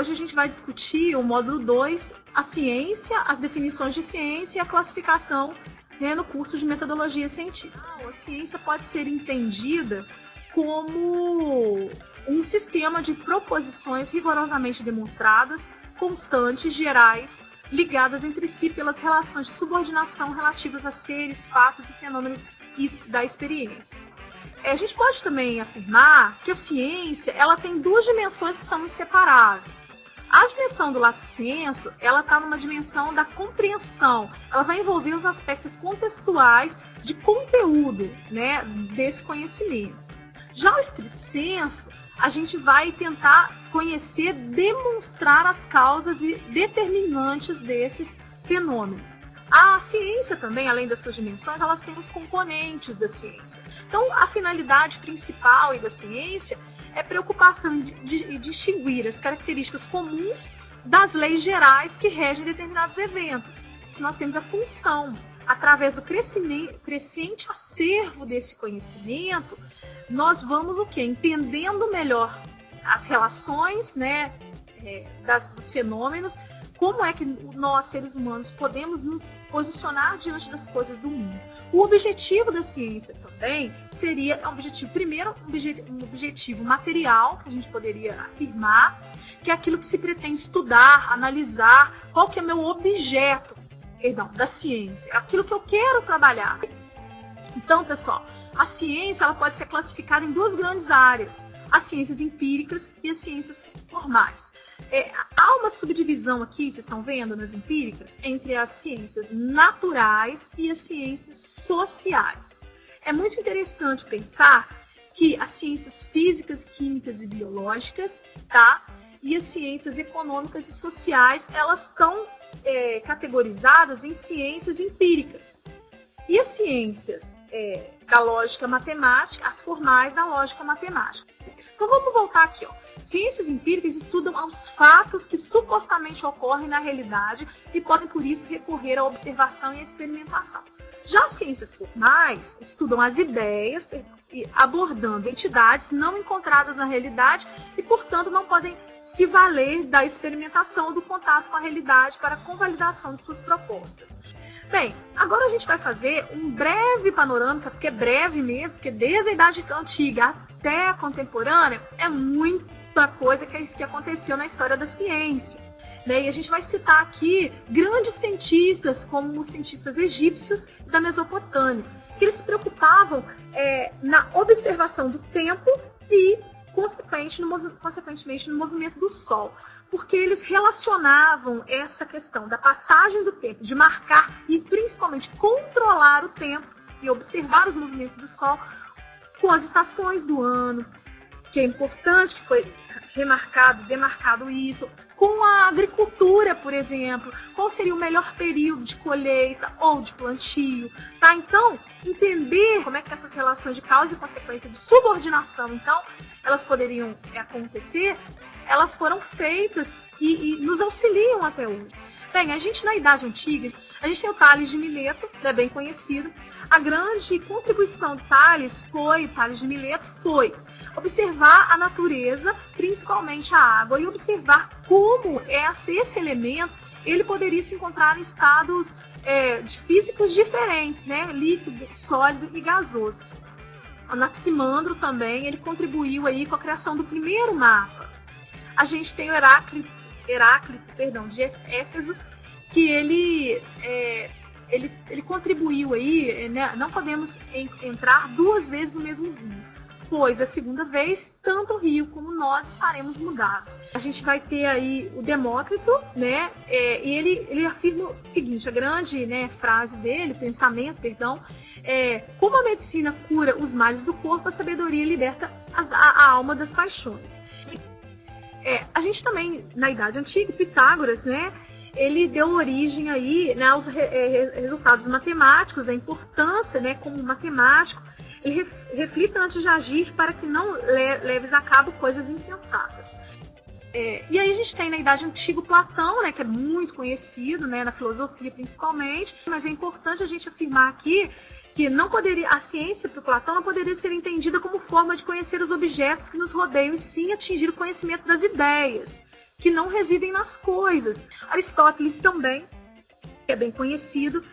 hoje a gente vai discutir o módulo 2, a ciência, as definições de ciência e a classificação, né, no curso de metodologia científica. A ciência pode ser entendida como um sistema de proposições rigorosamente demonstradas, constantes, gerais, ligadas entre si pelas relações de subordinação relativas a seres, fatos e fenômenos da experiência. A gente pode também afirmar que a ciência ela tem duas dimensões que são inseparáveis. A dimensão do lato sensu, ela está numa dimensão da compreensão. Ela vai envolver os aspectos contextuais de conteúdo, né, desse conhecimento. Já o estrito sensu, a gente vai tentar conhecer, demonstrar as causas e determinantes desses fenômenos. A ciência também, além das suas dimensões, elas têm os componentes da ciência. Então, a finalidade principal da ciência é a preocupação de distinguir as características comuns das leis gerais que regem determinados eventos. Nós temos a função, através do crescente acervo desse conhecimento, nós vamos o quê? Entendendo melhor as relações, né, dos fenômenos, como é que nós, seres humanos, podemos nos posicionar diante das coisas do mundo. O objetivo da ciência também seria primeiro, um objetivo material, que a gente poderia afirmar, que é aquilo que se pretende estudar, analisar, qual que é meu objeto, da ciência, aquilo que eu quero trabalhar. Então, pessoal, a ciência ela pode ser classificada em duas grandes áreas, as ciências empíricas e as ciências formais. Há uma subdivisão aqui, vocês estão vendo, nas empíricas, entre as ciências naturais e as ciências sociais. É muito interessante pensar que as ciências físicas, químicas e biológicas, tá? E as ciências econômicas e sociais, elas estão categorizadas em ciências empíricas. E as ciências da lógica matemática, as formais da lógica matemática. Então vamos voltar aqui, ó. Ciências empíricas estudam os fatos que supostamente ocorrem na realidade e podem, por isso, recorrer à observação e à experimentação. Já as ciências formais estudam as ideias, abordando entidades não encontradas na realidade e, portanto, não podem se valer da experimentação ou do contato com a realidade para a convalidação de suas propostas. Bem, agora a gente vai fazer um breve panorâmica, porque é breve mesmo, porque desde a Idade Antiga até a contemporânea é muita coisa que aconteceu na história da ciência. Né? E a gente vai citar aqui grandes cientistas, como os cientistas egípcios da Mesopotâmia, que eles se preocupavam na observação do tempo e, consequentemente, no movimento do Sol. Porque eles relacionavam essa questão da passagem do tempo, de marcar e principalmente controlar o tempo e observar os movimentos do Sol com as estações do ano, que é importante, que foi demarcado isso, com a agricultura, por exemplo, qual seria o melhor período de colheita ou de plantio, tá? Então, entender como é que essas relações de causa e consequência de subordinação, então, elas poderiam acontecer, elas foram feitas e nos auxiliam até hoje. Bem, a gente na Idade Antiga, a gente tem o Tales de Mileto, que é bem conhecido. A grande contribuição do Tales de Mileto foi observar a natureza, principalmente a água, e observar como esse elemento ele poderia se encontrar em estados físicos diferentes, né? Líquido, sólido e gasoso. O Anaximandro também ele contribuiu aí com a criação do primeiro mapa. A gente tem o Heráclito de Éfeso, que ele contribuiu aí, né? Não podemos entrar duas vezes no mesmo rio, pois a segunda vez, tanto o rio como nós estaremos mudados. A gente vai ter aí o Demócrito, né? E ele afirma o seguinte, a grande, né, frase dele, como a medicina cura os males do corpo, a sabedoria liberta a alma das paixões. A gente também, na Idade Antiga, Pitágoras, né, ele deu origem aí, né, aos resultados matemáticos, a importância, né, como matemático, ele reflita antes de agir para que não leves a cabo coisas insensatas. E aí a gente tem na Idade Antiga o Platão, né, que é muito conhecido, né, na filosofia principalmente, mas é importante a gente afirmar aqui que a ciência para o Platão não poderia ser entendida como forma de conhecer os objetos que nos rodeiam, e sim atingir o conhecimento das ideias, que não residem nas coisas. Aristóteles também, que é bem conhecido,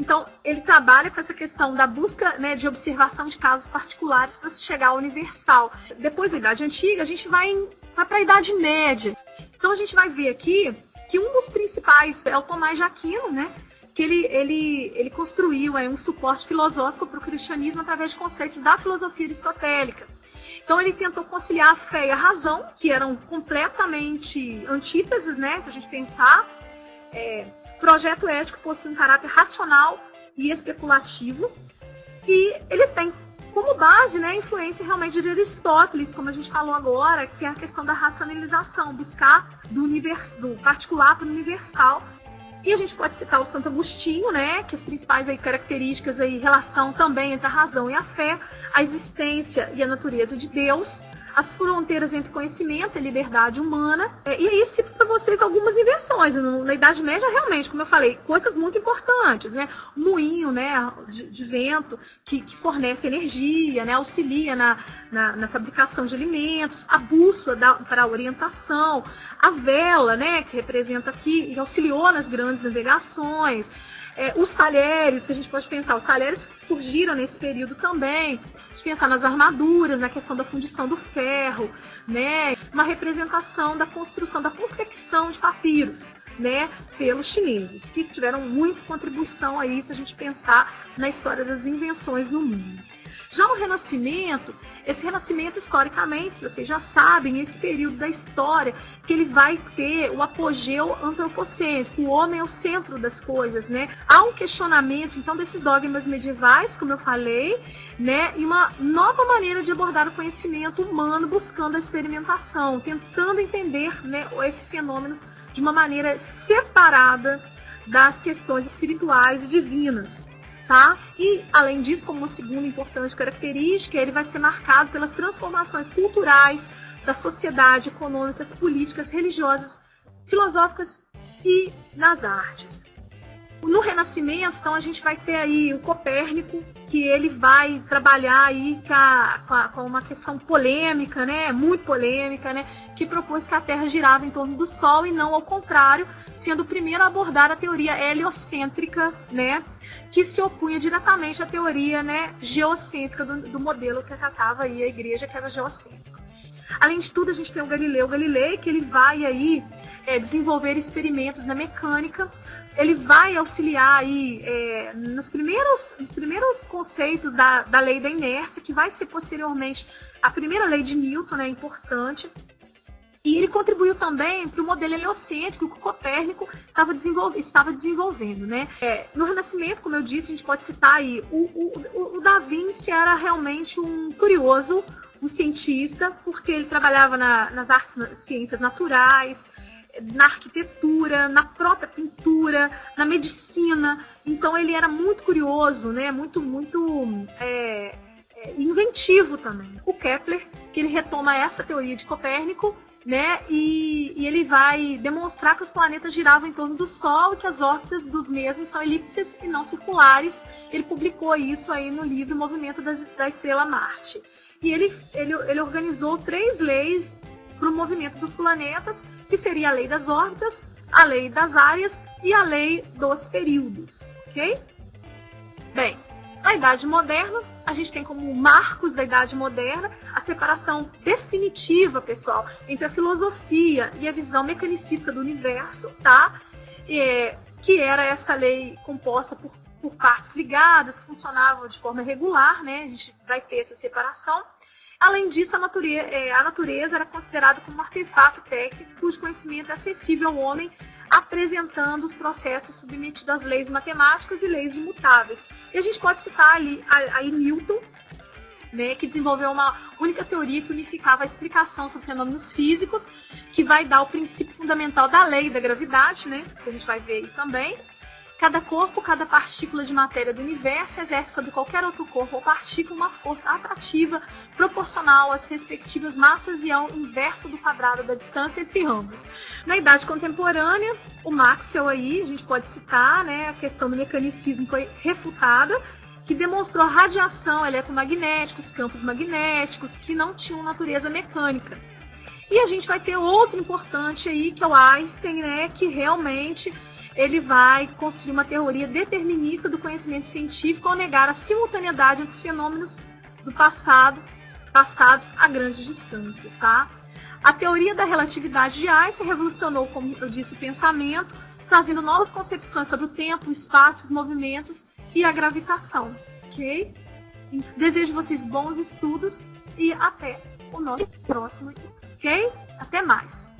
então ele trabalha com essa questão da busca, né, de observação de casos particulares para se chegar ao universal. Depois da Idade Antiga, a gente vai para a Idade Média. Então a gente vai ver aqui que um dos principais é o Tomás de Aquino, né, que ele construiu um suporte filosófico para o cristianismo através de conceitos da filosofia aristotélica. Então ele tentou conciliar a fé e a razão, que eram completamente antíteses, né, se a gente pensar. Projeto ético possui um caráter racional e especulativo, e ele tem como base, né, a influência realmente de Aristóteles, como a gente falou agora, que é a questão da racionalização, buscar do particular para o universal. E a gente pode citar o Santo Agostinho, né, que as principais características, relação também entre a razão e a fé, a existência e a natureza de Deus, as fronteiras entre conhecimento e liberdade humana. E aí cito para vocês algumas invenções. Na Idade Média, realmente, como eu falei, coisas muito importantes, né? O moinho, né, de vento, que fornece energia, né, auxilia na fabricação de alimentos, a bússola para a orientação, a vela, né, que representa aqui e auxiliou nas grandes navegações. Os talheres, que a gente pode pensar, os talheres surgiram nesse período também. A gente pensar nas armaduras, na questão da fundição do ferro, né? Uma representação da construção, da confecção de papiros, né? Pelos chineses, que tiveram muita contribuição aí, se a gente pensar na história das invenções no mundo. Já no Renascimento, esse Renascimento historicamente, vocês já sabem, esse período da história, que ele vai ter o apogeu antropocêntrico, o homem é o centro das coisas, né? Há um questionamento, então, desses dogmas medievais, como eu falei, né? E uma nova maneira de abordar o conhecimento humano, buscando a experimentação, tentando entender, né, esses fenômenos de uma maneira separada das questões espirituais e divinas. Tá? E, além disso, como uma segunda importante característica, ele vai ser marcado pelas transformações culturais da sociedade, econômicas, políticas, religiosas, filosóficas e nas artes. No Renascimento, então, a gente vai ter aí o Copérnico, que ele vai trabalhar aí com uma questão polêmica, né, muito polêmica, né, que propôs que a Terra girava em torno do Sol e não ao contrário, sendo o primeiro a abordar a teoria heliocêntrica, né, que se opunha diretamente à teoria, né, geocêntrica do modelo que tratava aí a Igreja, que era geocêntrica. Além de tudo, a gente tem o Galileu Galilei, que ele vai aí desenvolver experimentos na mecânica. Ele vai auxiliar aí nos primeiros conceitos da lei da inércia, que vai ser posteriormente a primeira lei de Newton, né, importante. E ele contribuiu também para o modelo heliocêntrico que o Copérnico estava desenvolvendo, né? No Renascimento, como eu disse, a gente pode citar aí, o Da Vinci era realmente um curioso, um cientista, porque ele trabalhava nas artes, nas ciências naturais, na arquitetura, na própria pintura, na medicina. Então ele era muito curioso, né? Muito inventivo também. O Kepler, que ele retoma essa teoria de Copérnico, né? E ele vai demonstrar que os planetas giravam em torno do Sol e que as órbitas dos mesmos são elípticas e não circulares. Ele publicou isso aí no livro Movimento da Estrela Marte. E ele organizou 3 leis para o movimento dos planetas, que seria a lei das órbitas, a lei das áreas e a lei dos períodos, ok? Bem, na Idade Moderna, a gente tem como marcos da Idade Moderna a separação definitiva, pessoal, entre a filosofia e a visão mecanicista do universo, tá? Que era essa lei composta por partes ligadas, que funcionavam de forma regular, né? A gente vai ter essa separação. Além disso, a natureza era considerada como um artefato técnico cujo conhecimento é acessível ao homem, apresentando os processos submetidos às leis matemáticas e leis imutáveis. E a gente pode citar aí Newton, né, que desenvolveu uma única teoria que unificava a explicação sobre fenômenos físicos, que vai dar o princípio fundamental da lei da gravidade, né, que a gente vai ver aí também. Cada corpo, cada partícula de matéria do universo exerce sobre qualquer outro corpo ou partícula uma força atrativa proporcional às respectivas massas e ao inverso do quadrado da distância entre ambas. Na Idade Contemporânea, o Maxwell aí, a gente pode citar, né, a questão do mecanicismo foi refutada, que demonstrou a radiação eletromagnética, os campos magnéticos, que não tinham natureza mecânica. E a gente vai ter outro importante aí, que é o Einstein, né, que realmente ele vai construir uma teoria determinista do conhecimento científico ao negar a simultaneidade entre os fenômenos do passado, passados a grandes distâncias, tá? A teoria da relatividade de Einstein revolucionou, como eu disse, o pensamento, trazendo novas concepções sobre o tempo, o espaço, os movimentos e a gravitação, ok? Desejo vocês bons estudos e até o nosso próximo vídeo, ok? Até mais!